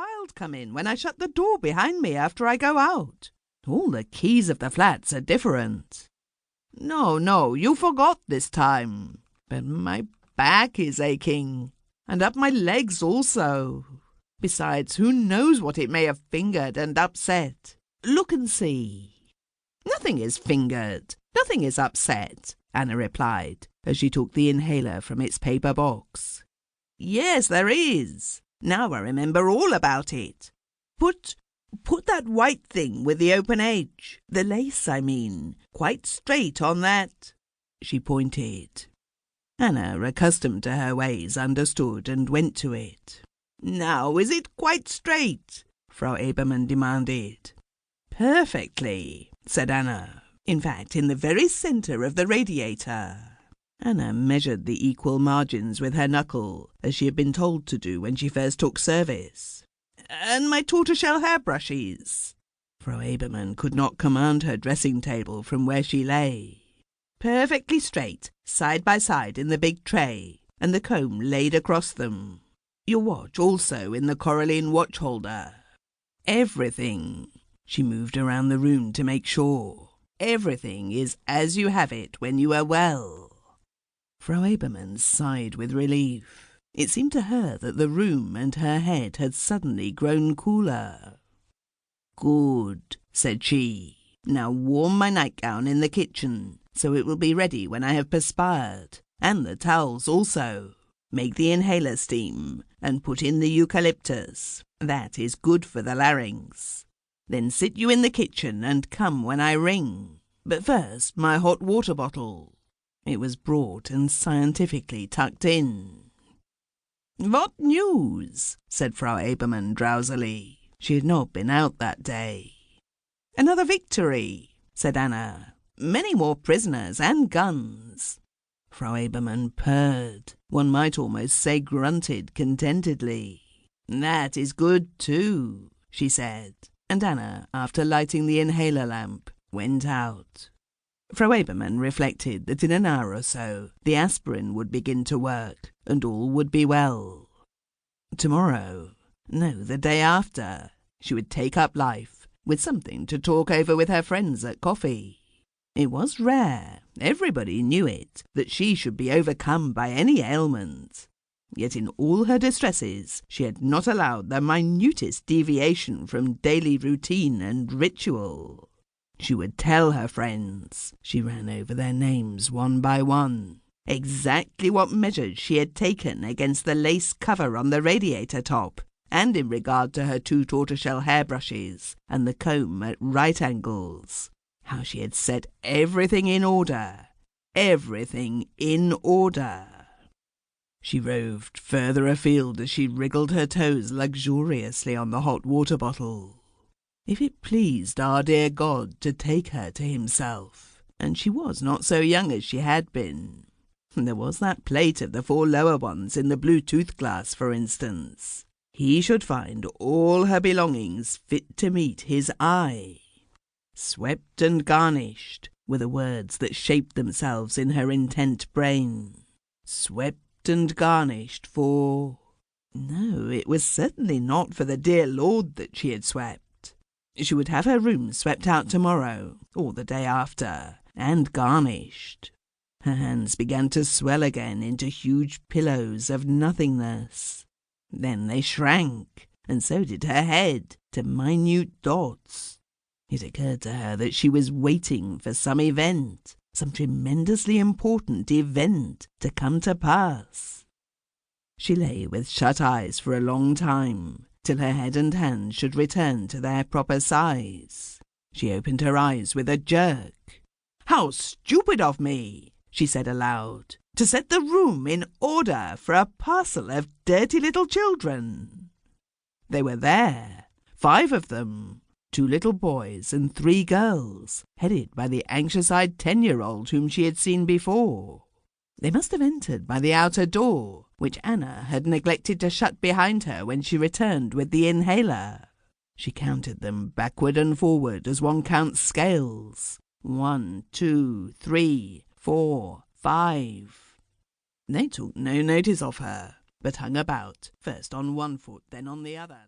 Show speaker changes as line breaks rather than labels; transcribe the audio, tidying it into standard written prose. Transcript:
child come in when I shut the door behind me after I go out. All the keys of the flats are different. No, you forgot this time. But my back is aching, and up my legs also. Besides, who knows what it may have fingered and upset? Look and see." "Nothing is fingered. Nothing is upset," Anna replied, as she took the inhaler from its paper box. "Yes, there is. Now I remember all about it. Put that white thing with the open edge, the lace, I mean, quite straight on that." She pointed. Anna, accustomed to her ways, understood and went to it. "Now, is it quite straight?" Frau Ebermann demanded. "Perfectly," said Anna. "In fact, in the very centre of the radiator." Anna measured the equal margins with her knuckle, as she had been told to do when she first took service. "And my tortoiseshell hairbrushes?" Frau Ebermann could not command her dressing-table from where she lay. "Perfectly straight, side by side in the big tray, and the comb laid across them. Your watch also in the coralline watch holder. Everything," she moved around the room to make sure, "everything is as you have it when you are well." Frau Ebermann sighed with relief. It seemed to her that the room and her head had suddenly grown cooler. "Good," said she. "Now warm my nightgown in the kitchen, so it will be ready when I have perspired, and the towels also. Make the inhaler steam, and put in the eucalyptus. That is good for the larynx. Then sit you in the kitchen and come when I ring. But first, my hot water bottle." It was brought and scientifically tucked in. "What news?" said Frau Ebermann drowsily. She had not been out that day. "Another victory," said Anna. "Many more prisoners and guns." Frau Ebermann purred. One might almost say grunted contentedly. "That is good too," she said, and Anna, after lighting the inhaler lamp, went out. Frau Ebermann reflected that in an hour or so the aspirin would begin to work, and all would be well. Tomorrow, no, the day after, she would take up life, with something to talk over with her friends at coffee. It was rare, everybody knew it, that she should be overcome by any ailment. Yet in all her distresses she had not allowed the minutest deviation from daily routine and ritual. She would tell her friends, she ran over their names one by one, exactly what measures she had taken against the lace cover on the radiator top, and in regard to her 2 tortoiseshell hairbrushes and the comb at right angles. How she had set everything in order. Everything in order. She roved further afield as she wriggled her toes luxuriously on the hot water bottle. If it pleased our dear God to take her to himself, and she was not so young as she had been. There was that plate of the 4 lower ones in the blue tooth-glass, for instance. He should find all her belongings fit to meet his eye. Swept and garnished were the words that shaped themselves in her intent brain. Swept and garnished for... No, it was certainly not for the dear Lord that she had swept. She would have her room swept out tomorrow, or the day after, and garnished. Her hands began to swell again into huge pillows of nothingness. Then they shrank, and so did her head, to minute dots. It occurred to her that she was waiting for some event, some tremendously important event to come to pass. She lay with shut eyes for a long time, till her head and hands should return to their proper size. She opened her eyes with a jerk. "How stupid of me," she said aloud, "to set the room in order for a parcel of dirty little children." They were there, 5 of them, 2 little boys and 3 girls, headed by the anxious-eyed 10-year-old whom she had seen before. They must have entered by the outer door, which Anna had neglected to shut behind her when she returned with the inhaler. She counted them backward and forward as one counts scales. 1, 2, 3, 4, 5. They took no notice of her, but hung about, first on one foot, then on the other.